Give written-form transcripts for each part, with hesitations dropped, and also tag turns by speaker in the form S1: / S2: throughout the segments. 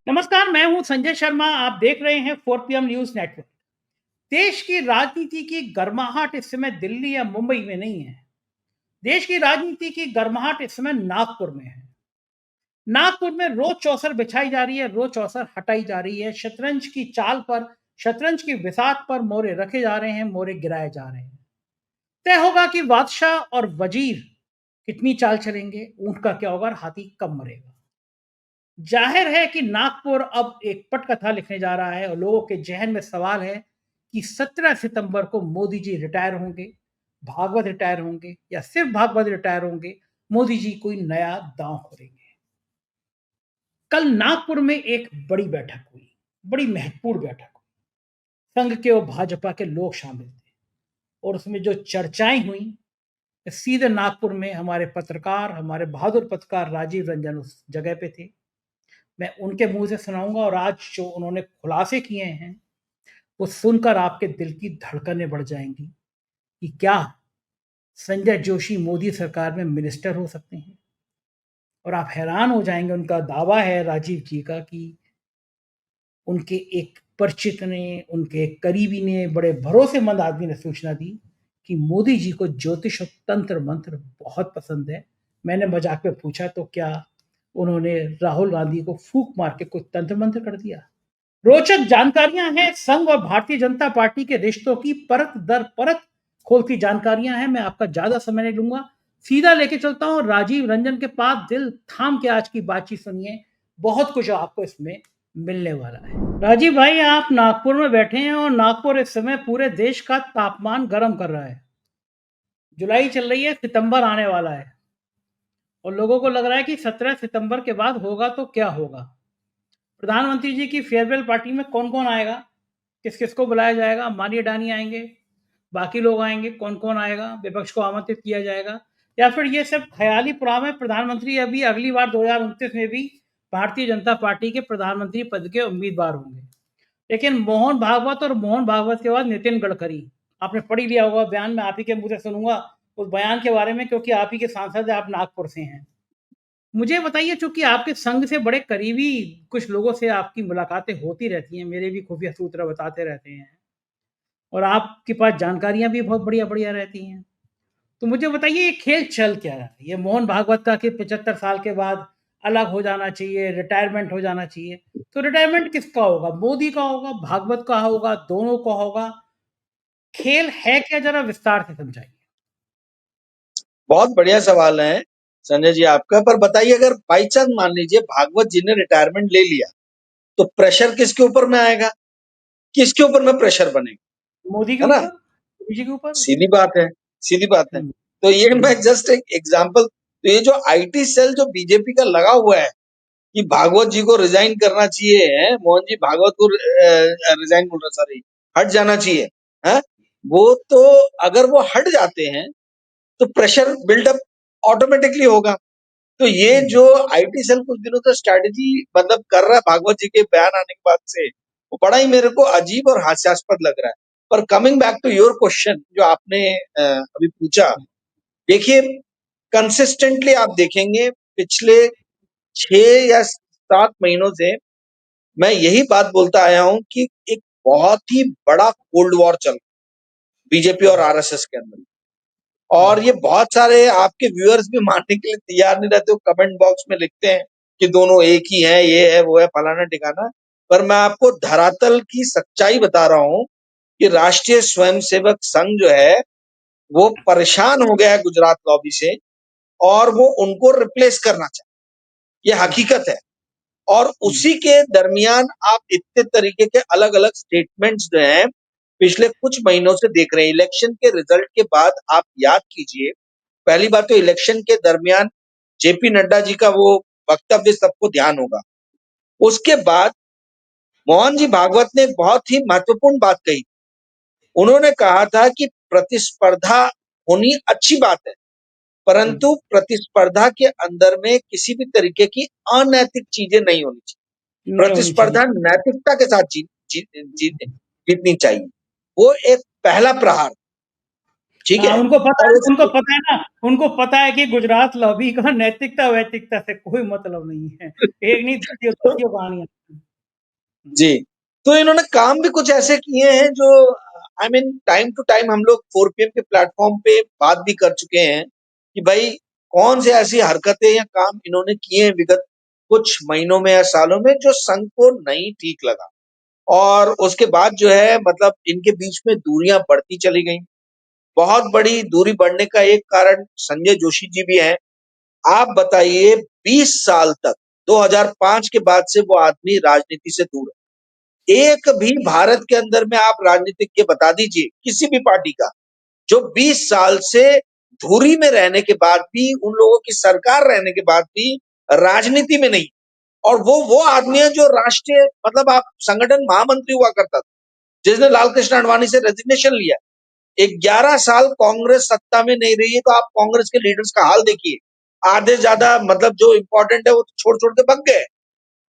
S1: नमस्कार, मैं हूं संजय शर्मा। आप देख रहे हैं 4 पीएम न्यूज़ नेटवर्क। देश की राजनीति की गर्माहट इस समय दिल्ली या मुंबई में नहीं है। देश की राजनीति की गर्माहट इस समय नागपुर में है। नागपुर में रोज चौसर बिछाई जा रही है, रोज चौसर हटाई जा रही है। शतरंज की चाल पर, शतरंज की बिसात पर मोहरे रखे जा रहे हैं, मोहरे गिराए जा रहे हैं। तय होगा कि बादशाह और वजीर कितनी चाल चलेंगे, ऊंट का क्या होगा और हाथी कब मरेगा। जाहिर है कि नागपुर अब एक पटकथा लिखने जा रहा है और लोगों के जहन में सवाल है कि 17 सितंबर को मोदी जी रिटायर होंगे, भागवत रिटायर होंगे या सिर्फ भागवत रिटायर होंगे, मोदी जी कोई नया दांव खोलेंगे। कल नागपुर में एक बड़ी बैठक हुई, बड़ी महत्वपूर्ण बैठक हुई। संघ के और भाजपा के लोग शामिल थे और उसमें जो चर्चाएं हुई, सीधे नागपुर में हमारे पत्रकार, हमारे बहादुर पत्रकार राजीव रंजन उस जगह पे थे। मैं उनके मुंह से सुनाऊंगा और आज जो उन्होंने खुलासे किए हैं वो सुनकर आपके दिल की धड़कनें बढ़ जाएंगी कि क्या संजय जोशी मोदी सरकार में मिनिस्टर हो सकते हैं। और आप हैरान हो जाएंगे, उनका दावा है राजीव जी का कि उनके एक परिचित ने, उनके एक करीबी ने, बड़े भरोसेमंद आदमी ने सूचना दी कि मोदी जी को ज्योतिष और तंत्र मंत्र बहुत पसंद है। मैंने मजाक में पूछा तो क्या उन्होंने राहुल गांधी को फूक मार के कोई तंत्र मंत्र कर दिया। रोचक जानकारियां हैं, संघ और भारतीय जनता पार्टी के रिश्तों की परत दर परत खोलती जानकारियां हैं। मैं आपका ज्यादा समय नहीं लूंगा, सीधा लेके चलता हूं राजीव रंजन के पास। दिल थाम के आज की बातचीत सुनिए, बहुत कुछ आपको इसमें मिलने वाला है। राजीव भाई, आप नागपुर में बैठे हैं और नागपुर इस समय पूरे देश का तापमान गर्म कर रहा है। जुलाई चल रही है, सितंबर आने वाला है और लोगों को लग रहा है कि 17 सितंबर के बाद होगा तो क्या होगा। प्रधानमंत्री जी की फेयरवेल पार्टी में कौन कौन आएगा, किस किस को बुलाया जाएगा। अंबानी अडानी आएंगे, बाकी लोग आएंगे, कौन कौन आएगा, विपक्ष को आमंत्रित किया जाएगा या फिर ये सब ख्याली पुलाव है। प्रधानमंत्री अभी अगली बार 2029 में भी भारतीय जनता पार्टी के प्रधानमंत्री पद के उम्मीदवार होंगे। लेकिन मोहन भागवत और मोहन भागवत के बाद नितिन गडकरी, आपने पढ़ ही लिया होगा बयान, में आप ही के मुंह से सुनूंगा उस बयान के बारे में, क्योंकि आप ही के सांसद है, आप नागपुर से हैं। मुझे बताइए, चूंकि आपके संघ से बड़े करीबी कुछ लोगों से आपकी मुलाकातें होती रहती हैं, मेरे भी खुफिया सूत्र बताते रहते हैं और आपके पास जानकारियां भी बहुत बढ़िया बढ़िया रहती हैं। तो मुझे बताइए, ये खेल चल क्या रहा है? ये मोहन भागवत का कि 75 साल के बाद अलग हो जाना चाहिए, रिटायरमेंट हो जाना चाहिए। तो रिटायरमेंट किसका होगा? मोदी का होगा, भागवत का होगा, दोनों का होगा? खेल है क्या, जरा विस्तार से समझाइए।
S2: बहुत बढ़िया सवाल है संजय जी आपका। पर बताइए, अगर बाई चांस मान लीजिए भागवत जी ने रिटायरमेंट ले लिया तो प्रेशर किसके ऊपर में आएगा, किसके ऊपर में प्रेशर बनेगा,
S1: मोदी के
S2: है ना?
S1: ऊपर, मोदी जी के ऊपर।
S2: सीधी बात है, सीधी बात है।
S1: हम्म,
S2: तो ये मैं
S1: हम्म,
S2: जस्ट एक एग्जांपल, तो ये जो आईटी सेल जो बीजेपी का लगा हुआ है कि भागवत जी को रिजाइन करना चाहिए, है मोहन जी भागवत को रिजाइन बोल रहा, सॉरी, हट जाना चाहिए, है वो। तो अगर वो हट जाते हैं तो प्रेशर बिल्डअप ऑटोमेटिकली होगा। तो ये
S1: हम्म,
S2: जो आईटी सेल कुछ दिनों से स्ट्रेटेजी मतलब कर रहा है भागवत जी के बयान आने के बाद से, वो बड़ा ही मेरे को अजीब और हास्यास्पद लग रहा है। पर coming back to your question जो आपने अभी पूछा, देखिए, कंसिस्टेंटली आप देखेंगे पिछले 6 या 7 महीनों से मैं यही बात बोलता आया हूं कि एक बहुत ही बड़ा कोल्ड वॉर चल रहा है बीजेपी और आरएसएस के अंदर। और
S1: हम्म,
S2: ये बहुत सारे आपके व्यूअर्स भी मानने के लिए तैयार नहीं रहते, वो कमेंट बॉक्स में लिखते हैं कि दोनों एक ही हैं, ये है वो है फलाना ठिकाना। पर मैं आपको धरातल की सच्चाई बता रहा हूं कि राष्ट्रीय स्वयंसेवक संघ जो है वो परेशान हो गया है गुजरात लॉबी से और वो उनको रिप्लेस करना चाहे, ये हकीकत है। और
S1: हम्म,
S2: उसी के दरमियान आप इतने तरीके के अलग अलग स्टेटमेंट्स जो हैं पिछले कुछ महीनों से देख रहे हैं। इलेक्शन के रिजल्ट के बाद आप याद कीजिए, पहली बात तो इलेक्शन के दरमियान जेपी नड्डा जी का वो वक्तव्य सबको ध्यान होगा। उसके बाद मोहन जी भागवत ने एक बहुत ही महत्वपूर्ण बात कही। उन्होंने कहा था कि प्रतिस्पर्धा होनी अच्छी बात है,
S1: हम्म,
S2: परंतु प्रतिस्पर्धा के अंदर में किसी भी तरीके की अनैतिक चीजें नहीं होनी चाहिए।
S1: नहीं होनी चाहिए।
S2: प्रतिस्पर्धा नैतिकता के साथ जीतनी चाहिए। वो एक पहला प्रहार ठीक
S1: हाँ,
S2: है?
S1: उनको
S2: और उस
S1: पता है ना, उनको पता है कि गुजरात लॉबी का नैतिकता-वैतिकता से कोई मतलब नहीं है। एक नहीं दसियों दसियों कहानियाँ। हुँ,
S2: जी, तो इन्होंने काम भी कुछ ऐसे किए हैं जो I mean time to time हम लोग 4 पीएम के प्लेटफ़ॉर्म पे बात भी कर चुके हैं कि भाई कौन से ऐसी हरकतें या काम इन्होंने किए हैं विगत कुछ महीनों में या सालों में जो संघ को नहीं ठीक लगा। और उसके बाद जो है मतलब इनके बीच में दूरियां बढ़ती चली गई। बहुत बड़ी दूरी बढ़ने का एक कारण संजय जोशी जी भी हैं। आप बताइए 20 साल तक 2005 के बाद से वो आदमी राजनीति से दूर है। एक भी भारत के अंदर में आप राजनीतिज्ञ बता दीजिए किसी भी पार्टी का जो 20 साल से धुरी में रहने के बाद भी उन लोगों की सरकार रहने के बाद भी राजनीति में नहीं। और वो आदमी है जो राष्ट्रीय मतलब आप संगठन महामंत्री हुआ करता था जिसने लाल कृष्ण आडवाणी से रेजिग्नेशन लिया। 11 साल कांग्रेस सत्ता में नहीं रही है तो आप कांग्रेस के लीडर्स का हाल देखिए। आधे ज्यादा मतलब जो इंपॉर्टेंट है वो तो छोड़ छोड़ के भग गए।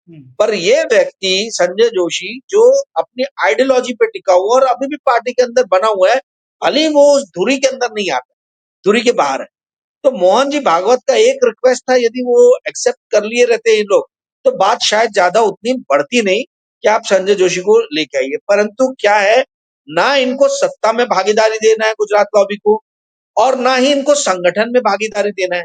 S1: हुँ।
S2: पर ये व्यक्ति संजय जोशी जो अपनी आइडियोलॉजी पे टिका हुआ और अभी भी पार्टी के अंदर बना हुआ है, भले ही वो उस धुरी के अंदर नहीं आता, धुरी के बाहर है। तो मोहन जी भागवत का एक रिक्वेस्ट था, यदि वो एक्सेप्ट कर लिए रहते ये लोग तो बात शायद ज्यादा उतनी बढ़ती नहीं कि आप संजय जोशी को लेके आइए। परंतु क्या है, ना इनको सत्ता में भागीदारी देना है गुजरात लॉबी को और ना ही इनको संगठन में भागीदारी देना है।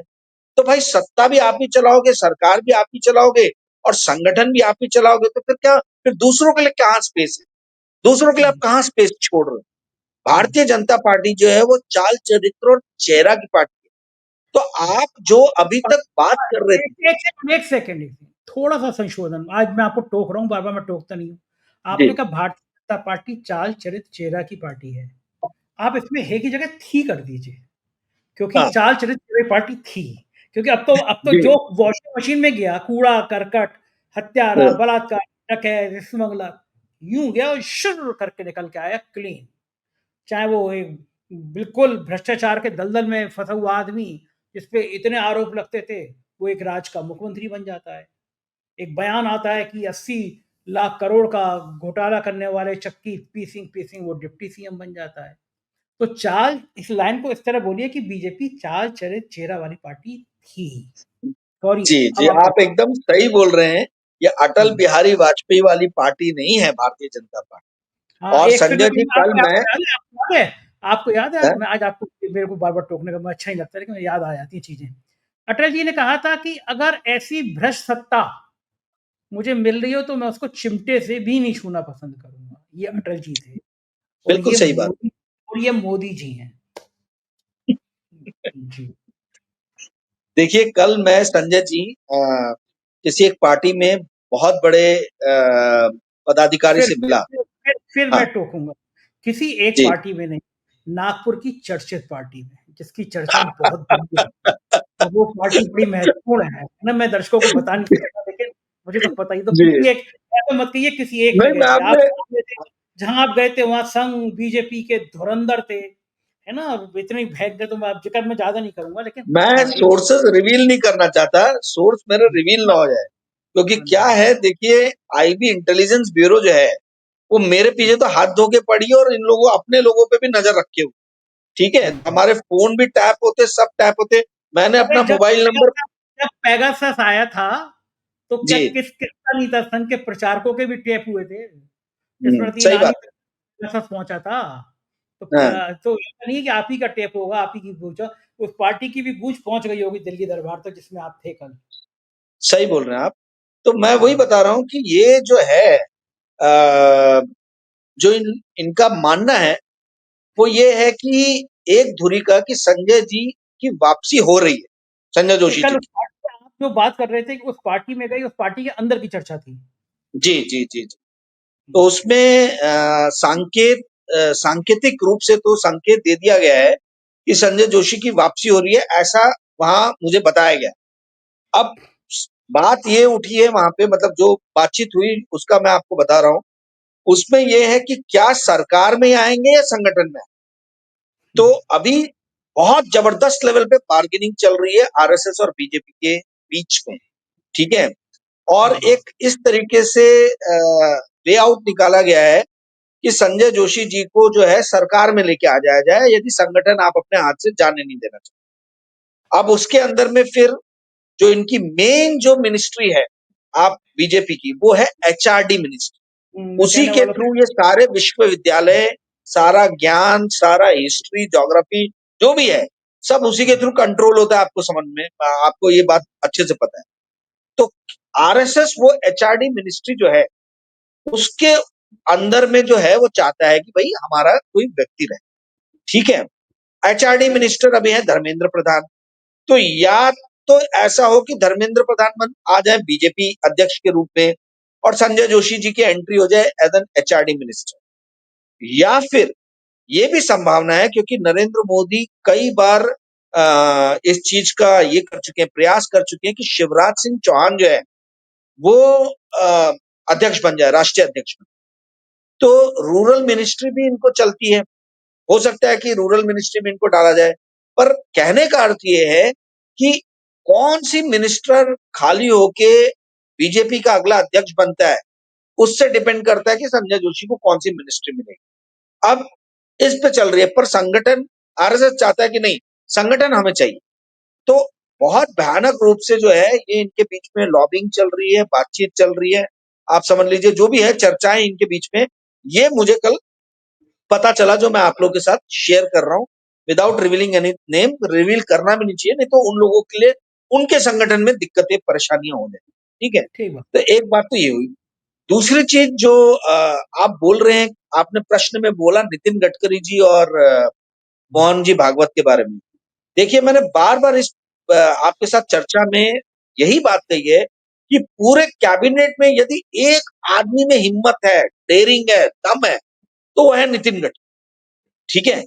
S2: तो भाई सत्ता भी आप ही चलाओगे, सरकार भी आप ही चलाओगे और संगठन भी आप ही चलाओगे तो फिर क्या, फिर दूसरों के लिए कहाँ स्पेस है? दूसरों के लिए आप
S1: हुँ,
S2: कहाँ स्पेस छोड़ रहे हो?
S1: हुँ।
S2: भारतीय जनता पार्टी जो है वो चाल चरित्र और चेहरा की पार्टी है। तो आप जो अभी तक बात कर रहे थे।
S1: एक सेकंड, एक सेकंड, एक सेकंड, थोड़ा-सा संशोधन। आज मैं आपको टोक रहा हूँ, बार-बार मैं टोकता नहीं हूँ।
S2: जी।
S1: आपने कहा भारतीय जनता पार्टी चाल, चरित्र, चेहरा की पार्टी है। आप इसमें है की जगह थी कर दीजिए, क्योंकि
S2: हाँ।
S1: चाल, चरित्र, चेहरा की पार्टी थी। क्योंकि अब तो
S2: जी।
S1: जो वॉशिंग मशीन में गया, कूड़ा-करकट, हत्यारा,
S2: हाँ,
S1: बलात्कार, डकैत, स्मगलर, यूँ गया और शुर करके निकल के आया क्लीन। चाहे वो एक बिल्कुल भ्रष्टाचार के दलदल में फँसा हुआ आदमी, जिस पे इतने आरोप लगते थे, वो एक राज्य का मुख्यमंत्री बन जाता है। एक बयान आता है कि 80 लाख करोड़ का घोटाला करने वाले चक्की पी सिंह वो डिप्टी सीएम बन जाता है। तो चाल इस लाइन को इस तरह बोलिए कि बीजेपी चाल, चरित्र, चेहरा वाली पार्टी थी। सॉरी,
S2: जी, जी,
S1: अब आप
S2: आप एकदम सही बोल रहे हैं। ये अटल
S1: हुँ।
S2: बिहारी वाजपेयी वाली पार्टी नहीं है भारतीय जनता पार्टी।
S1: हाँ,
S2: और
S1: एक सेकंड
S2: संजय
S1: में
S2: जी कल
S1: आपको
S2: मैं
S1: आपको याद है आपको याद है
S2: हैं?
S1: मैं आज आपको मेरे को बार-बार टोकने का मैं अच्छा नहीं लगता लेकिन याद आ जाती हैं चीज़ें। अटल जी ने कहा था कि अगर ऐसी भ्रष्ट सत्ता मुझे मिल रही हो तो मैं उसको चिमटे से भी नहीं छूना पसंद करूँगा। ये अटल जी थे और
S2: बिल्कुल सही बात।
S1: ये मोदी जी हैं। जी।
S2: देखिए कल मैं संजय जी किसी एक पार्टी में बहुत बड़े पदाधिकारी
S1: फिर
S2: से
S1: फिर
S2: मिला।
S1: फिर फिर
S2: हाँ,
S1: मैं टोकूँगा। किसी एक
S2: जी।
S1: पार्टी में नहीं, नागपुर की चर्चित पार्टी में, जिसकी चर्चा बहुत बड़ी है। और वो पार्टी बड़ी महत्वपूर्ण है ना, मैं दर्शकों को बता नहीं सकता लेकिन मुझे तो पता ही तो
S2: जी।
S1: किसी एक ऐसा मत कहिए किसी एक में
S2: नहीं
S1: गए
S2: मैं
S1: थे। आप
S2: आपने
S1: जहाँ गए थे जहाँ आप गए थे वहाँ संघ, बीजेपी के धुरंधर थे, है ना? इतने भयंकर थे तो मैं अब ज़िक्र मैं ज़्यादा नहीं करूँगा लेकिन
S2: मैं
S1: हाँ, एक
S2: सोर्सेस रिवील नहीं करना चाहता, सोर्स मेरा रिवील ना हो जाए। क्योंकि
S1: हाँ
S2: क्या
S1: जी।
S2: है देखिए, आईबी इंटेलिजेंस ब्यूरो जो है वो मेरे पीछे तो हाथ धो के पड़ी है और इन लोगों अपने लोगों पे भी नजर रखे हुए। ठीक है,
S1: हुँ, हुँ।
S2: हमारे फोन भी टैप होते, सब टैप होते। मैंने
S1: अरे
S2: अपना मोबाइल नंबर
S1: जब पेगासस आया था, तो क्या
S2: जी।
S1: किसका नहीं था? संघ के प्रचारकों के भी टेप हुए थे। स्मृति
S2: सही
S1: ईरानी
S2: बात
S1: तक पेगासस पहुँचा था। तो
S2: है। हाँ,
S1: तो ऐसा नहीं है कि आप ही का टेप होगा, आप ही की गूंज उस पार्टी की भी गूंज पहुँच गई होगी दिल्ली दरबार तक जिसमें आप थे कल।
S2: सही बोल रहे हैं आप। तो मैं वही
S1: हुँ।
S2: बता रहा हूँ कि ये जो है अ, जो इनका मानना है वो ये है कि एक धुरी का कि संजय जी की वापसी हो रही है, संजय
S1: नहीं,
S2: जोशी जी
S1: कल उस
S2: की।
S1: पार्टी में आप जो बात कर रहे थे कि उस पार्टी में गई, उस पार्टी के अंदर की चर्चा थी।
S2: जी, जी, जी, जी।
S1: हुँ,
S2: तो उसमें सांकेतिक रूप से तो संकेत दे दिया गया है कि संजय जोशी की वापसी हो रही है, ऐसा वहां मुझे बताया गया। अब बात ये उठी है वहां पे मतलब जो बातचीत हुई उसका मैं आपको बता रहा हूँ। उसमें ये है कि क्या सरकार में आएंगे या संगठन में।
S1: हुँ,
S2: तो अभी बहुत जबरदस्त लेवल पे बार्गेनिंग चल रही है आरएसएस और बीजेपी के बीच में। ठीक है। और
S1: हुँ,
S2: एक इस तरीके से लेआउट निकाला गया है कि संजय जोशी जी को जो है सरकार में लेके आ जाया जाए, यदि संगठन आप अपने हाथ से जाने नहीं देना चाहते। अब उसके अंदर में फिर जो इनकी मेन जो मिनिस्ट्री है आप बीजेपी की, वो है एचआरडी मिनिस्ट्री।
S1: मैं
S2: उसी
S1: कहने
S2: के
S1: वाला था।
S2: थ्रू ये सारे विश्वविद्यालय, सारा ज्ञान, सारा हिस्ट्री, ज्योग्राफी जो भी है, सब उसी के थ्रू कंट्रोल होता है। आपको समझ में, आपको ये बात अच्छे से पता है। तो आरएसएस वो एचआरडी मिनिस्ट्री जो है उसके अंदर में जो है वो चाहता है कि भाई हमारा कोई व्यक्ति रहे। ठीक है, एचआरडी मिनिस्टर अभी है धर्मेंद्र प्रधान। तो या तो ऐसा हो कि धर्मेंद्र प्रधान आ जाए बीजेपी अध्यक्ष के रूप में और संजय जोशी जी की एंट्री हो जाए एज एन एचआरडी मिनिस्टर, या फिर ये भी संभावना है क्योंकि नरेंद्र मोदी कई बार इस चीज का ये कर चुके हैं, प्रयास कर चुके हैं कि शिवराज सिंह चौहान जो है वो अ, अध्यक्ष बन जाए, राष्ट्रीय अध्यक्ष बन। तो रूरल मिनिस्ट्री भी इनको चलती है, हो सकता है कि रूरल मिनिस्ट्री में इनको डाला जाए। पर कहने का अर्थ ये है कि कौन सी मिनिस्टर खाली होके बीजेपी का अगला अध्यक्ष बनता है, उससे डिपेंड करता है कि संजय जोशी को कौन सी मिनिस्ट्री मिलेगी। अब इस पे चल रही है, पर संगठन, आरएसएस चाहता है कि नहीं, संगठन हमें चाहिए। तो बहुत भयानक रूप से जो है ये इनके बीच में लॉबिंग चल रही है, बातचीत चल रही है। आप समझ लीजिए जो भी है चर्चाएं इनके बीच में, ये मुझे कल पता चला जो मैं आप लोगों के साथ शेयर कर रहा हूँ। Without revealing any name, reveal करना भी नहीं चाहिए, नहीं तो उन लोगों के लिए उनके संगठन में दिक्कतें परेशानियां हो जाए। ठीक है,
S1: ठीक बात।
S2: तो एक बात तो ये हुई। दूसरी चीज जो आप बोल रहे हैं, आपने प्रश्न में बोला नितिन गडकरी जी और मोहन जी भागवत के बारे में। देखिए मैंने बार बार इस आपके साथ चर्चा में यही बात कही है कि पूरे कैबिनेट में यदि एक आदमी में हिम्मत है, डेयरिंग है, दम है, तो वो है नितिन गडकरी। ठीक है,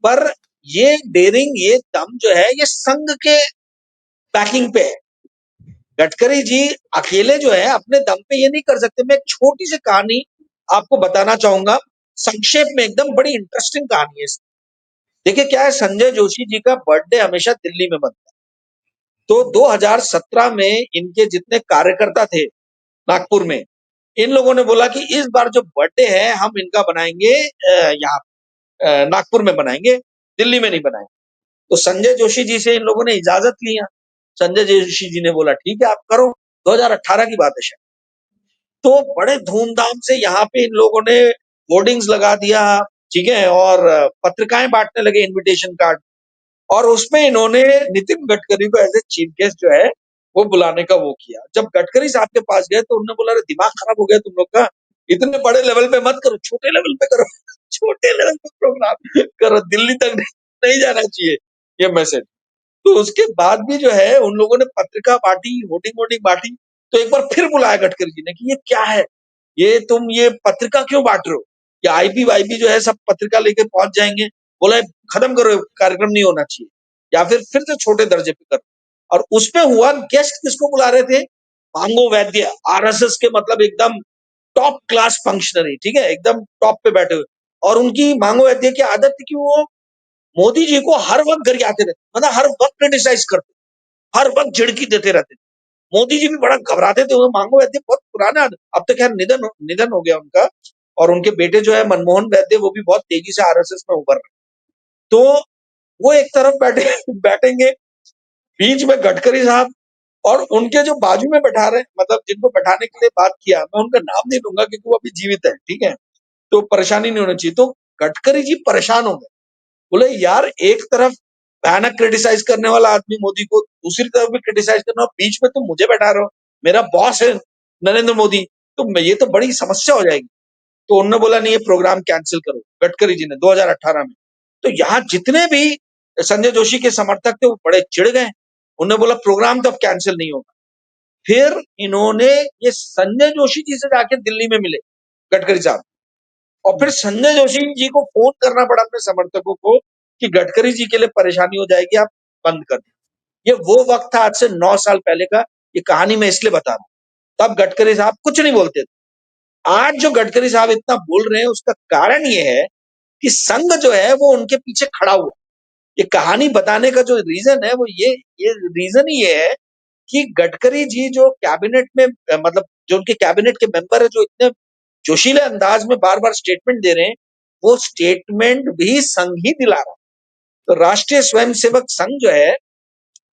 S2: पर ये डेयरिंग, ये दम जो है ये संघ के बैकिंग पे है। गडकरी जी अकेले जो है अपने दम पे ये नहीं कर सकते। मैं एक छोटी सी कहानी आपको बताना चाहूंगा, संक्षेप में एकदम, बड़ी इंटरेस्टिंग कहानी है। देखिए क्या है, संजय जोशी जी का बर्थडे हमेशा दिल्ली में बनता है। तो 2017 में इनके जितने कार्यकर्ता थे नागपुर में, इन लोगों ने बोला कि इस बार जो बर्थडे है हम इनका बनाएंगे यहाँ नागपुर में बनाएंगे, दिल्ली में नहीं बनाएंगे। तो संजय जोशी जी से इन लोगों ने इजाजत लिया। संजय जोशी जी ने बोला ठीक है आप करो। 2018 की बात है शायद। तो बड़े धूमधाम से यहाँ पे इन लोगों ने होर्डिंग्स लगा दिया, ठीक है, और पत्रिकाएं बांटने लगे, इनविटेशन कार्ड। और उसमें इन्होंने नितिन गडकरी को एज ए चीफ गेस्ट जो है वो बुलाने का वो किया। जब गडकरी साहब के पास गए तो उन्होंने बोला अरे दिमाग खराब हो गया तुम लोग का, इतने बड़े लेवल पे मत करो, छोटे लेवल पे करो। छोटे लेवल पे प्रोग्राम करो, दिल्ली तक नहीं जाना चाहिए ये मैसेज। तो उसके बाद भी जो है उन लोगों ने पत्रिका बांटी, होर्डिंग वोर्डिंग बांटी। तो एक बार फिर बुलाया गडकरी जी ने कि ये क्या है, ये तुम ये पत्रिका क्यों बांट रहे हो, ये आईबी वाईबी जो है सब पत्रिका लेके पहुंच जाएंगे। बोला खत्म करो, कार्यक्रम नहीं होना चाहिए, या फिर से छोटे दर्जे पे करो। और उसमें हुआ, गेस्ट किसको बुला रहे थे, मांगो वैद्य, आरएसएस के मतलब एकदम टॉप क्लास फंक्शनरी, ठीक है, एकदम टॉप पे बैठे हुए। और उनकी मांगो वैद्य की आदत थी कि वो मोदी जी को हर वक्त घर आते रहते, मतलब हर वक्त क्रिटिसाइज करते, हर वक्त झिड़की देते रहते। मोदी जी भी बड़ा घबराते थे। वो मांगो वैद्य बहुत पुराना, अब तो खैर निधन हो गया उनका। और उनके बेटे जो है मनमोहन वैद्य, वो भी बहुत तेजी से आरएसएस में उभर रहे। तो वो एक तरफ बैठे बैठेंगे, बीच में गडकरी साहब, और उनके जो बाजू में बैठा रहे, मतलब जिनको बैठाने के लिए बात किया, मैं उनका नाम नहीं लूंगा क्योंकि वो अभी जीवित है, ठीक है, तो परेशानी नहीं होनी चाहिए। तो गडकरी जी परेशान हो गए, बोले यार एक तरफ भयानक क्रिटिसाइज करने वाला आदमी मोदी को, दूसरी तरफ भी क्रिटिसाइज करना, और बीच में तुम मुझे बैठा रहे हो, मेरा बॉस है नरेंद्र मोदी, तो ये तो बड़ी समस्या हो जाएगी। तो उन्होंने बोला नहीं ये प्रोग्राम कैंसिल करो, गडकरी जी ने 2018 में। तो यहाँ जितने भी संजय जोशी के समर्थक थे वो बड़े चिढ़ गए। उन्होंने बोला प्रोग्राम तो अब कैंसिल नहीं होगा। फिर इन्होंने ये संजय जोशी जी से जाके दिल्ली में मिले गडकरी साहब, और फिर संजय जोशी जी को फोन करना पड़ा अपने समर्थकों को कि गडकरी जी के लिए परेशानी हो जाएगी, आप बंद कर दो। ये वो वक्त था आज से 9 साल पहले का, ये कहानी मैं इसलिए बता रहा हूं। तब गडकरी साहब कुछ नहीं बोलते थे। आज जो गडकरी साहब इतना बोल रहे हैं उसका कारण ये है कि संघ जो है वो उनके पीछे खड़ा हुआ। ये कहानी बताने का जो रीजन है वो ये रीजन ही ये है कि गडकरी जी जो कैबिनेट में मतलब जो उनके कैबिनेट के मेंबर है, जो इतने जोशीले अंदाज में बार बार स्टेटमेंट दे रहे हैं, वो स्टेटमेंट भी संघ ही दिला रहा है। तो राष्ट्रीय स्वयंसेवक संघ जो है,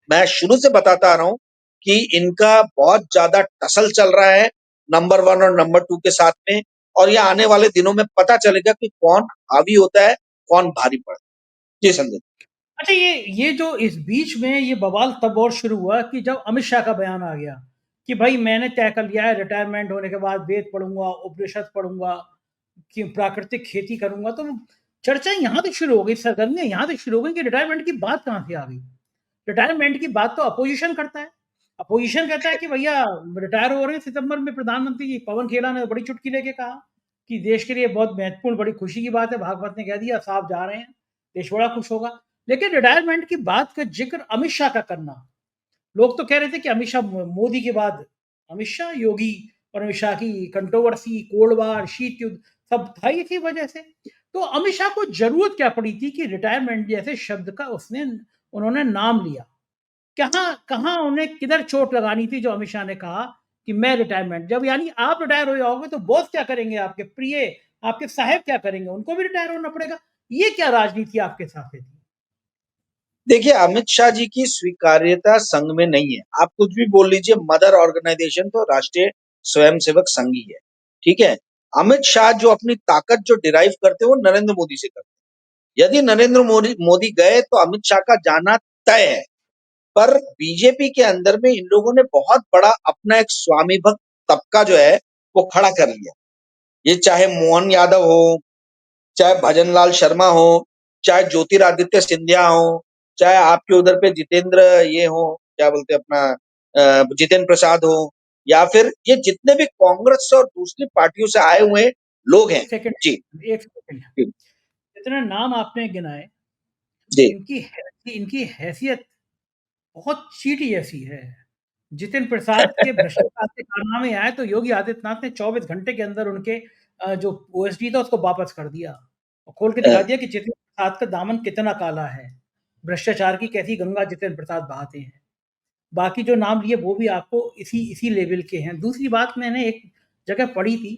S2: मैं शुरू से बताता आ रहा हूं कि इनका बहुत ज्यादा टसल चल रहा है नंबर 1 और नंबर 2 के साथ में, और ये आने वाले दिनों में पता चलेगा कि कौन हावी होता है, कौन भारी पड़ता है। जी संजय।
S1: अच्छा, ये जो इस बीच में ये बवाल तब और शुरू हुआ कि जब अमित शाह का बयान आ गया कि भाई मैंने तय कर लिया है रिटायरमेंट होने के बाद वेद पढ़ूंगा, उपनिषद पढ़ूंगा, कि प्राकृतिक खेती करूंगा। तो चर्चा यहाँ से शुरू हो गई, सरगर्मियां यहाँ से शुरू हो गई कि रिटायरमेंट की बात कहाँ से आ गई। रिटायरमेंट की बात तो अपोजिशन करता है। अपोजिशन कहता है कि भैया रिटायर हो रहे हैं सितंबर में। प्रधानमंत्री जी पवन खेड़ा ने बड़ी चुटकी लेके कहा कि देश के लिए बहुत महत्वपूर्ण, बड़ी खुशी की बात है। भागवत ने कह दिया साहब जा रहे हैं, देश बड़ा खुश होगा। लेकिन रिटायरमेंट की बात का जिक्र अमित शाह का करना, लोग तो कह रहे थे कि अमित शाह मोदी के बाद अमित शाह, योगी और अमित शाह की कंट्रोवर्सी, कोल्ड वार, शीत युद्ध सब था इसी वजह से। तो अमित शाह को जरूरत क्या पड़ी थी कि रिटायरमेंट जैसे शब्द का उन्होंने नाम लिया। कहाँ कहाँ उन्हें किधर चोट लगानी थी जो अमित शाह ने कहा कि मैं रिटायरमेंट, जब यानी आप रिटायर हो जाओगे तो बॉस क्या करेंगे, आपके प्रिय, आपके साहब क्या करेंगे, उनको भी रिटायर होना पड़ेगा। ये क्या राजनीति आपके साथ है थी?
S2: देखिए, अमित शाह जी की स्वीकार्यता संघ में नहीं है। आप कुछ भी बोल लीजिए, मदर ऑर्गेनाइजेशन तो राष्ट्रीय स्वयंसेवक संघ ही है। ठीक है। अमित शाह जो अपनी ताकत जो डिराइव करते हैं वो नरेंद्र मोदी से करते हैं। यदि नरेंद्र मोदी मोदी गए तो अमित शाह का जाना तय है। पर बीजेपी के अंदर में इन लोगों ने बहुत बड़ा अपना एक स्वामी भक्त तबका जो है वो खड़ा कर लिया। ये चाहे मोहन यादव हो, चाहे भजन लाल शर्मा हो, चाहे ज्योतिरादित्य सिंधिया हो, चाहे आपके उधर पे जितेंद्र ये हो, क्या बोलते हैं अपना, जितेंद्र प्रसाद हो, या फिर ये जितने भी कांग्रेस और दूसरी पार्टियों से आए हुए लोग हैं।
S1: एक सेकंड,
S2: जी।
S1: एक सेकंड।
S2: जी।
S1: जितने नाम आपने गिनाए,
S2: जी।
S1: इनकी हैसियत बहुत चीटी जैसी है। जितिन प्रसाद के भ्रष्टाचार के कारनामे आए तो योगी आदित्यनाथ ने 24 घंटे के अंदर उनके जो ओएसडी था उसको वापस कर दिया और खोल के दिखा दिया कि जितिन प्रसाद का दामन कितना काला है, भ्रष्टाचार की कैसी गंगा जितिन प्रसाद बहाते हैं। बाकी जो नाम लिए वो भी आपको इसी इसी लेवल के हैं। दूसरी बात, मैंने एक जगह पढ़ी थी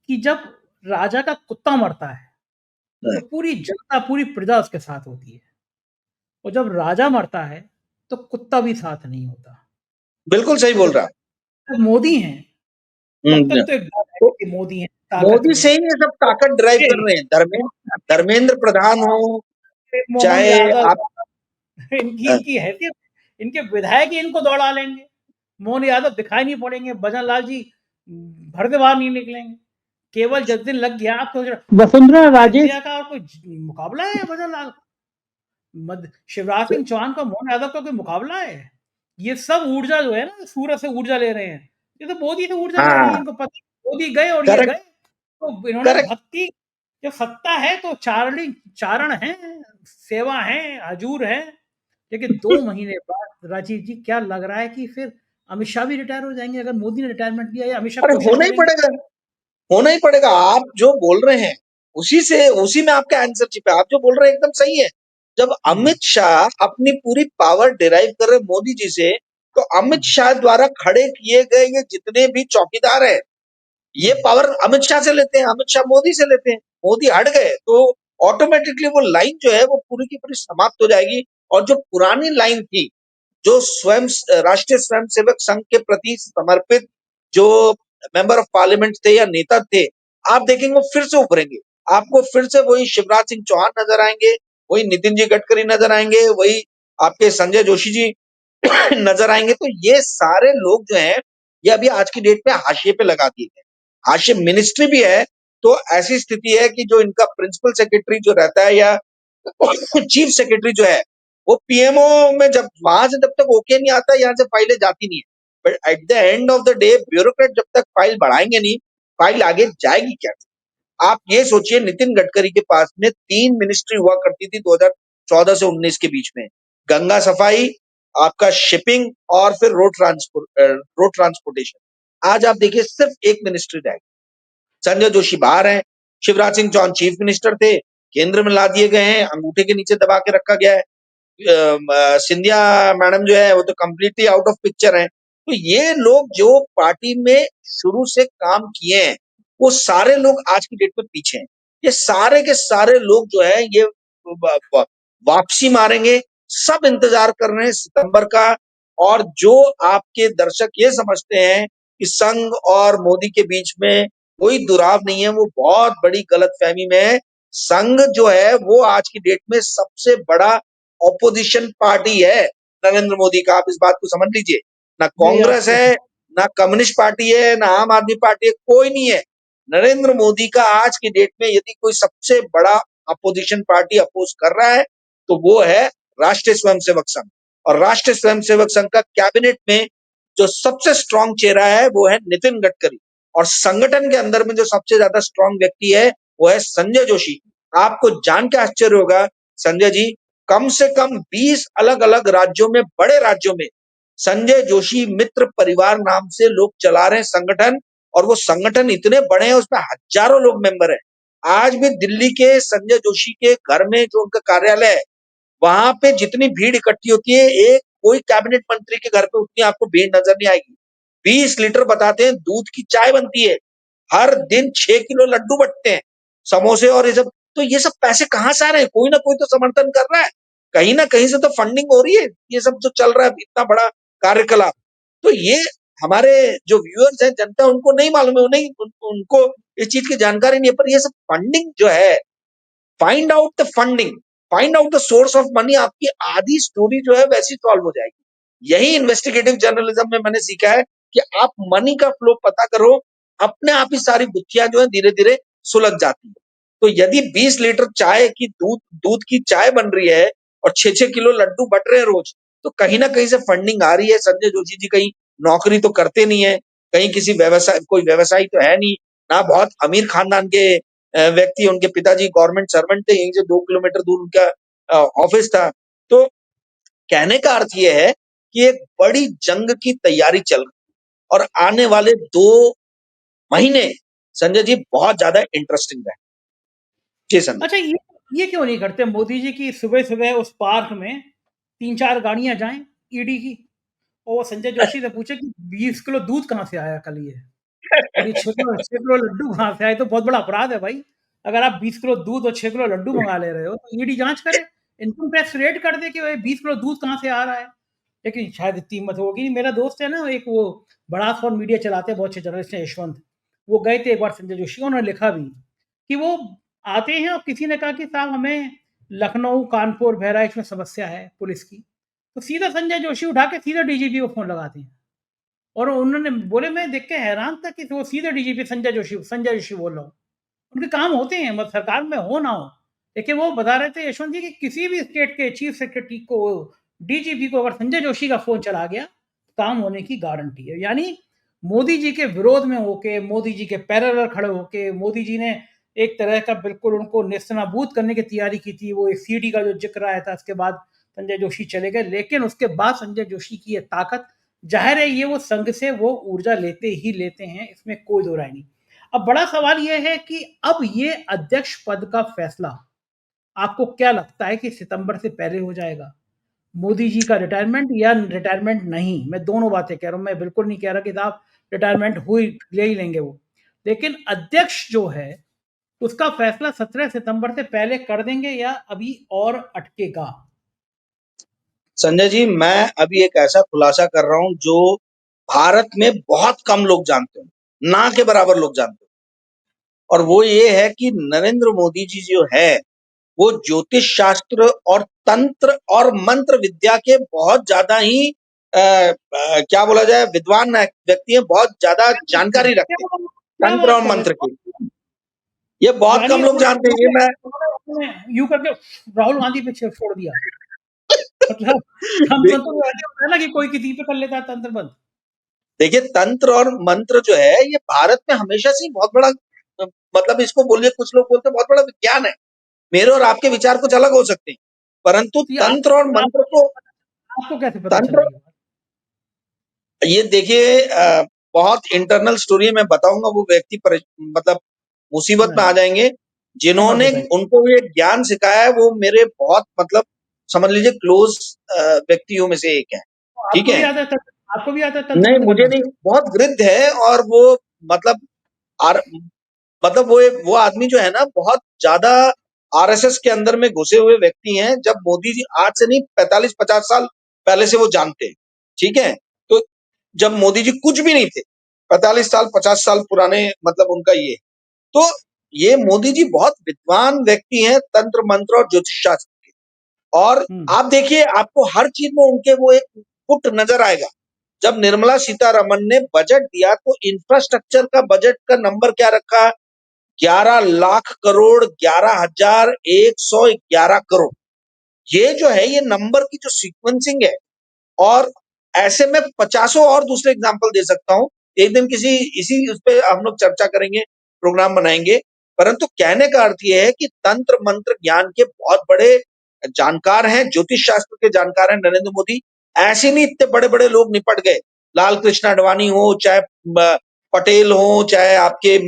S1: कि जब राजा का कुत्ता मरता है तो पूरी जनता, पूरी प्रजा उसके साथ होती है, और जब राजा मरता है तो कुत्ता भी साथ नहीं होता।
S2: बिल्कुल सही
S1: तो
S2: बोल
S1: जब
S2: रहा।
S1: तक मोदी हैं तब तक तो एक बात है
S2: तो
S1: कि मोदी हैं ताकत
S2: मोदी
S1: में।
S2: से ही ये सब ताकत ड्राइव
S1: ये
S2: कर रहे हैं। धर्मेंद्र प्रधान हो,
S1: मोहन
S2: चाहे
S1: यादव,
S2: आप,
S1: इनकी इनकी हैसियत, इनके विधायक ही इनको दौड़ा लेंगे। मोहन यादव दिखाई नहीं पड़ेंगे, भजन लाल जी भर के बाहर नहीं निकलेंगे। केवल जिस दिन लग गया, आप सोच रहे वसुंधरा राजे सिंधिया का और कोई मुकाबला है भजन लाल, शिवराज सिंह चौहान का, मोहन यादव का कोई मुकाबला है? ये सब ऊर्जा जो है ना, सूरज से ऊर्जा ले रहे हैं। ये तो मोदी से ऊर्जा ले रही है,
S2: हाँ,
S1: इनको पता है मोदी गए और ये गए।
S2: करेक्ट,
S1: तो इन्होंने
S2: करेक्ट।
S1: भक्ति, जब सत्ता है तो चारणी चारण है, सेवा है, हजूर है। लेकिन 2 महीने बाद राजीव जी क्या लग रहा है कि फिर अमित शाह भी रिटायर हो जाएँगे? अगर मोदी ने रिटायरमेंट लिया या अमित शाह
S2: अरे
S1: कोशिश
S2: होना ही
S1: करेंगे?
S2: पड़ेगा, होना ही पड़ेगा। आप जो बोल रहे हैं उसी में आपका आंसर छिपा है। आप जो बोल रहे हैं एकदम सही है। जब
S1: हुँ,
S2: अमित शाह अपनी पूरी पावर डिराइव कर रहे मोदी जी से, तो
S1: हुँ,
S2: अमित शाह द्वारा खड़े किए गए ये जितने भी चौकीदार हैं,
S1: हुँ।
S2: ये पावर अमित शाह से लेते हैं, अमित शाह मोदी से लेते हैं। मोदी हट गए तो ऑटोमेटिकली वो लाइन जो है वो पूरी की पूरी समाप्त हो जाएगी। और जो पुरानी लाइन थी, जो स्वयं राष्ट्रीय स्वयंसेवक संघ के प्रति समर्पित जो मेंबर ऑफ पार्लियामेंट थे या नेता थे, आप देखेंगे वो फिर से उभरेंगे। आपको फिर से वही शिवराज सिंह चौहान नजर आएंगे, वही नितिन जी गडकरी नजर आएंगे, वही आपके संजय जोशी जी नजर आएंगे। तो ये सारे लोग जो हैं, ये अभी आज की डेट में हाशिए पे लगा दिए गए। हाशिए मिनिस्ट्री भी है, तो ऐसी स्थिति है कि जो इनका प्रिंसिपल सेक्रेटरी जो रहता है या चीफ सेक्रेटरी जो है, वो पीएमओ में जब वहां से जब तक ओके नहीं आता, यहाँ से फाइलें जाती नहीं है। But at the end of the day bureaucrat जब तक फाइल बढ़ाएंगे नहीं, फाइल आगे जाएगी क्या? आप ये सोचिए, नितिन गडकरी के पास में 3 मिनिस्ट्री हुआ करती थी 2014 से 19 के बीच में। गंगा सफाई, आपका शिपिंग, और फिर रोड ट्रांसपोर्टेशन। आज आप देखिए सिर्फ एक मिनिस्ट्री रह गई। संजय जोशी बाहर हैं, शिवराज सिंह चौहान चीफ मिनिस्टर थे, केंद्र में ला दिए गए हैं, अंगूठे के नीचे दबा के रखा गया है। सिंधिया मैडम जो है वो तो कंप्लीटली आउट ऑफ पिक्चर है। तो ये लोग जो पार्टी में शुरू से काम किए हैं, वो सारे लोग आज की डेट में पीछे हैं। ये सारे के सारे लोग जो है ये वापसी मारेंगे, सब इंतजार कर रहे हैं सितंबर का। और जो आपके दर्शक ये समझते हैं कि संघ और मोदी के बीच में कोई दुराव नहीं है, वो बहुत बड़ी गलतफहमी में है। संघ जो है वो आज की डेट में सबसे बड़ा ऑपोजिशन पार्टी है नरेंद्र मोदी का। आप इस बात को समझ लीजिए। ना
S1: नहीं
S2: कांग्रेस
S1: आपको
S2: है, ना कम्युनिस्ट पार्टी है, ना आम आदमी पार्टी है, कोई नहीं है। नरेंद्र मोदी का आज की डेट में यदि कोई सबसे बड़ा अपोजिशन पार्टी अपोज कर रहा है तो वो है राष्ट्रीय स्वयंसेवक संघ। और राष्ट्रीय स्वयंसेवक संघ का कैबिनेट में जो सबसे स्ट्रांग चेहरा है वो है नितिन गडकरी। और संगठन के अंदर में जो सबसे ज्यादा स्ट्रांग व्यक्ति है वो है संजय जोशी। आपको जान के आश्चर्य होगा संजय जी, कम से कम 20 अलग अलग राज्यों में, बड़े राज्यों में संजय जोशी मित्र परिवार नाम से लोग चला रहे हैं संगठन। और वो संगठन इतने बड़े हैं, उसमें हजारों लोग मेंबर हैं। आज भी दिल्ली के संजय जोशी के घर में जो उनका कार्यालय है, वहां पे जितनी भीड़ इकट्ठी होती है, एक कोई कैबिनेट मंत्री के घर पे उतनी आपको भीड़ नजर नहीं आएगी। 20 लीटर बताते हैं दूध की चाय बनती है, हर दिन 6 किलो लड्डू बटते हैं, समोसे और ये सब। तो ये सब पैसे कहां से आ रहे हैं? कोई ना कोई तो समर्थन कर रहा है, कहीं ना कहीं से तो फंडिंग हो रही है। ये सब जो चल रहा है इतना बड़ा कार्यकलाप, तो ये हमारे जो व्यूअर्स हैं, जनता, उनको नहीं मालूम है, उनको इस चीज की जानकारी नहीं है। पर ये सब फंडिंग जो है, find out the funding, find out the source of money, आपकी आधी स्टोरी जो है वैसी सॉल्व हो जाएगी। यही इन्वेस्टिगेटिव जर्नलिज्म में मैंने सीखा है कि आप मनी का फ्लो पता करो, अपने आप ही सारी गुत्थियां जो है धीरे धीरे सुलझ जाती है। तो यदि 20 लीटर चाय की दूध दूध की चाय बन रही है और 6-6 किलो लड्डू बट रहे हैं रोज, तो कहीं ना कहीं से फंडिंग आ रही है। संजय जोशी जी कहीं नौकरी तो करते नहीं है, कहीं किसी व्यवसाय, कोई व्यवसायी तो है नहीं, ना बहुत अमीर खानदान के व्यक्ति। उनके पिताजी गवर्नमेंट सर्वेंट थे, यहीं से 2 किलोमीटर दूर उनका ऑफिस था। तो कहने का अर्थ यह है कि एक बड़ी जंग की तैयारी चल रही है और आने वाले 2 महीने संजय जी बहुत ज्यादा इंटरेस्टिंग रहे। जी संजय।
S1: अच्छा ये क्यों नहीं करते मोदी जी की सुबह-सुबह उस पार्क में 3-4 गाड़ियाँ जाएँ ईडी की और वो संजय जोशी से पूछे कि 20 किलो दूध कहाँ से आया कल ये? और ये 6 किलो लड्डू कहाँ से आए? तो बहुत बड़ा अपराध है भाई। अगर आप 20 किलो दूध और 6 किलो लड्डू मँगा ले रहे हो, तो ईडी जाँच करे, इनकम टैक्स रेड कर दे कि भाई 20 किलो दूध कहाँ से आ रहा है। लेकिन शायद इतनी हिम्मत होगी नहीं। मेरा दोस्त है ना एक वो बड़ा फ़ॉर मीडिया चलाते हैं, बहुत अच्छे जर्नलिस्ट हैं यशवंत। वो गए थे एक बार संजय जोशी को, उन्होंने लिखा भी कि वो आते हैं और किसी ने कहा कि साहब हमें लखनऊ, कानपुर, बहराइच में समस्या है पुलिस की। तो सीधा संजय जोशी उठा के सीधा डीजीपी को फ़ोन लगाते हैं। और उन्होंने बोले मैं देख के हैरान था कि वो सीधे डीजीपी संजय जोशी बोल रहा हूँ। उनके काम होते हैं मतलब सरकार में हो ना हो। देखिए वो बता रहे थे यशवंत जी कि किसी भी स्टेट के चीफ सेक्रेटरी को डीजीपी को अगर संजय जोशी का फ़ोन चला गया, काम होने की गारंटी है। यानी मोदी जी के विरोध में होके, मोदी जी के पैरेलल खड़े होके, मोदी जी ने एक तरह का बिल्कुल उनको नेस्तनाबूद करने की तैयारी की थी। वो एक सीडी का जो ज़िक्र आया था, उसके बाद संजय जोशी चले गए। लेकिन उसके बाद संजय जोशी की ये ताकत, ज़ाहिर है ये वो संघ से वो ऊर्जा लेते ही लेते हैं, इसमें कोई दो राय नहीं। अब बड़ा सवाल ये है कि अब ये अध्यक्ष पद का फैसला आपको क्या लगता है कि सितंबर से पहले हो जाएगा? मोदी जी का रिटायरमेंट या रिटायरमेंट नहीं? मैं दोनों बातें कह रहा हूँ, मैं बिल्कुल नहीं कह रहा कि साहब रिटायरमेंट हुई ले ही लेंगे वो। लेकिन अध्यक्ष जो है, उसका फैसला 17 सितंबर से पहले कर देंगे या अभी और अटकेगा?
S2: संजय जी, मैं अभी एक ऐसा खुलासा कर रहा हूं जो भारत में बहुत कम लोग जानते हैं, ना के बराबर लोग जानते हैं। और वो ये है कि नरेंद्र मोदी जी जो है वो ज्योतिष शास्त्र और तंत्र और मंत्र विद्या के बहुत ज्यादा ही क्या बोला जाए, विद्वान व्यक्ति हैं, बहुत ज्यादा जानकारी रखते हैं
S1: क्या
S2: तंत्र
S1: बात
S2: और
S1: कर रहे
S2: मंत्र की।
S1: हैं?
S2: ये बहुत
S1: यानी
S2: कम लोग जानते हैं। ये मैं
S1: उन्होंने यूँ करके राहुल गांधी पे छोड़ दिया। मतलब तंत्र तो ऐसे होता है ना कि कोई किसी पे कर लेता है तंत्र बंद।
S2: देखिए, तंत्र और मंत्र जो है ये भारत में हमेशा से ही बहुत बड़ा मतलब इसको बोलिए, कुछ लोग बोलते हैं बहुत बड़ा विज्ञान है। मेरे और आपके विचार कुछ अलग हो सकते हैं, परंतु
S1: तो ये
S2: तंत्र और मंत्र को,
S1: आपको कैसे पता चला
S2: तंत्र,
S1: ये बात?
S2: ये देखिए बहुत इंटरनल स्टोरी है, मैं बताऊंगा, वो व्यक्ति पर मतलब मुसीबत में आ
S1: नहीं,
S2: जाएंगे।
S1: मत
S2: जिन्होंने
S1: बताइए।
S2: उनको ये ज्ञान सिखाया है वो मेरे बहुत मतलब समझ लीजिए क्लोज व्यक्तियों में से एक है। ठीक
S1: आपको भी
S2: है।
S1: आता है तंत्र, आपको भी आता है तंत्र
S2: नहीं,
S1: बंद
S2: मुझे
S1: करना?
S2: नहीं, बहुत वृद्ध है और वो मतलब मतलब वो आदमी जो है ना बहुत ज्यादा आरएसएस के अंदर में घुसे हुए व्यक्ति हैं। जब मोदी जी आज से नहीं 45-50 साल पहले से वो जानते हैं, ठीक है। तो जब मोदी जी कुछ भी नहीं थे, 45 साल 50 साल पुराने मतलब उनका ये, तो ये मोदी जी बहुत विद्वान व्यक्ति हैं तंत्र मंत्र और ज्योतिष शास्त्र के। और आप देखिए आपको हर चीज में उनके वो एक पुट नजर आएगा। जब निर्मला सीतारमन ने बजट दिया तो इंफ्रास्ट्रक्चर का बजट का नंबर क्या रखा, 11 लाख करोड़, 11,111 करोड़। ये जो है ये नंबर की जो सीक्वेंसिंग है, और ऐसे में पचासों और दूसरे एग्जाम्पल दे सकता हूं। एक दिन किसी इसी उस पे हम लोग चर्चा करेंगे, प्रोग्राम बनाएंगे। परंतु कहने का अर्थ यह है कि तंत्र मंत्र ज्ञान के बहुत बड़े जानकार हैं, ज्योतिष शास्त्र के जानकार हैं नरेंद्र मोदी। ऐसे नहीं इतने बड़े बड़े लोग निपट गए, लाल कृष्ण आडवाणी हो, चाहे पटेल हो, चाहे आपके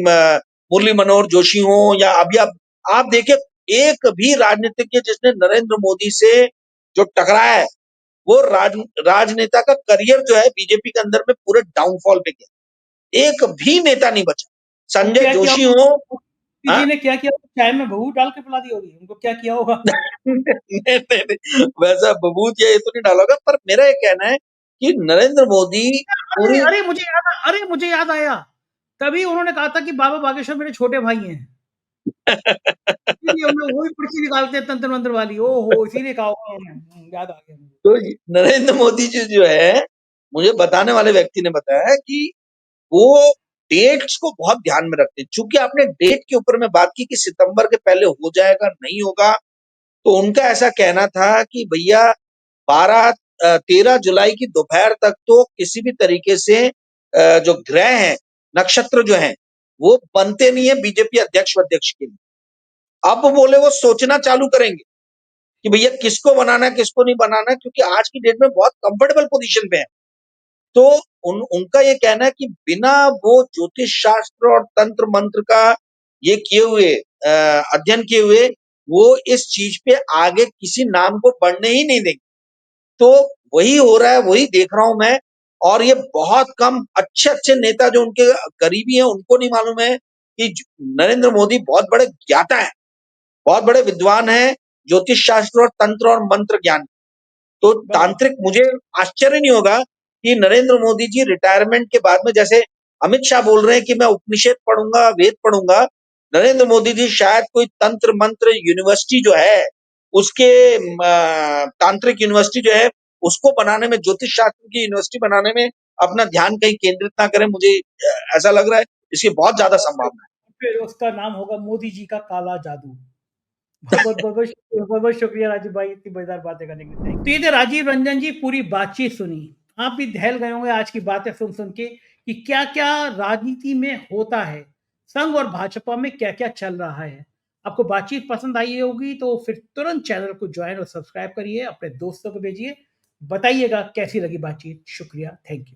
S2: मुरली मनोहर जोशी हो, या अभी आप देखिए एक भी राजनीतिज्ञ जिसने नरेंद्र मोदी से जो टकराया है, वो राजनेता का करियर जो है बीजेपी के अंदर में पूरे डाउनफॉल पे गया। एक भी नेता नहीं बचा।
S1: वो
S2: संजय
S1: क्या किया
S2: जोशी हो,
S1: जी
S2: हाँ?
S1: ने क्या किया, चाय में बहू डाल के पिला दी होगी उनको, क्या किया होगा?
S2: नहीं, वैसा बबूत या ये तो नहीं डाला होगा, पर मेरा ये कहना है कि नरेंद्र मोदी
S1: अरे
S2: पूरी
S1: अरे मुझे याद आया, तभी उन्होंने कहा था कि बाबा बागेश्वर मेरे छोटे भाई हैं, इसीलिए हम लोग वही पर्ची निकालते हैं तंत्र मंत्र वाली। ओहो, इसीलिए कहा होगा उन्होंने, याद आ गया मुझे।
S2: तो नरेंद्र मोदी जी जो है, मुझे बताने वाले व्यक्ति ने बताया कि वो डेट्स को बहुत ध्यान में रखते हैं। चूंकि आपने डेट के ऊपर में बात की कि सितंबर के पहले हो जाएगा नहीं होगा, तो उनका ऐसा कहना था कि भैया 13 जुलाई की दोपहर तक तो किसी भी तरीके से जो ग्रह हैं, नक्षत्र जो हैं, वो बनते नहीं है बीजेपी अध्यक्ष के लिए। अब वो बोले वो सोचना चालू करेंगे कि भैया किसको बनाना है किसको नहीं बनाना है, क्योंकि आज की डेट में बहुत कंफर्टेबल पोजीशन पे है। तो उनका ये कहना है कि बिना वो ज्योतिष शास्त्र और तंत्र मंत्र का ये किए हुए अध्ययन किए हुए, वो इस चीज पे आगे किसी नाम को बढ़ने ही नहीं देंगे। तो वही हो रहा है, वही देख रहा हूं मैं। और ये बहुत कम अच्छे अच्छे नेता जो उनके करीबी हैं उनको नहीं मालूम है कि नरेंद्र मोदी बहुत बड़े ज्ञाता है, बहुत बड़े विद्वान हैं ज्योतिष शास्त्र और तंत्र और मंत्र ज्ञान। तो
S1: बराबर।
S2: तांत्रिक, मुझे आश्चर्य नहीं होगा कि नरेंद्र मोदी जी रिटायरमेंट के बाद में, जैसे अमित शाह बोल रहे हैं कि मैं उपनिषद पढ़ूंगा, वेद पढ़ूंगा, नरेंद्र मोदी जी शायद कोई तंत्र मंत्र यूनिवर्सिटी जो है उसके तांत्रिक यूनिवर्सिटी जो है उसको बनाने में, ज्योतिष शास्त्र की यूनिवर्सिटी बनाने में अपना ध्यान कहीं केंद्रित ना करें। मुझे ऐसा लग रहा है इसकी बहुत ज्यादा
S1: और
S2: संभावना है।
S1: फिर उसका नाम होगा मोदी जी का काला जादू। बहुत-बहुत शुक्रिया राजीव भाई, इतनी मजेदार बातें करने के लिए। Thank you. तो ये थे राजीव रंजन जी, पूरी बातचीत सुनी। आप भी दहल गए होंगे आज की बातें सुन के कि क्या-क्या राजनीति में होता है, संघ और भाजपा में क्या-क्या चल रहा है। आपको बातचीत पसंद आई होगी तो फिर तुरंत चैनल को जॉइन और सब्सक्राइब करिए, अपने दोस्तों को भेजिए, बताइएगा कैसी लगी बातचीत। शुक्रिया, थैंक यू।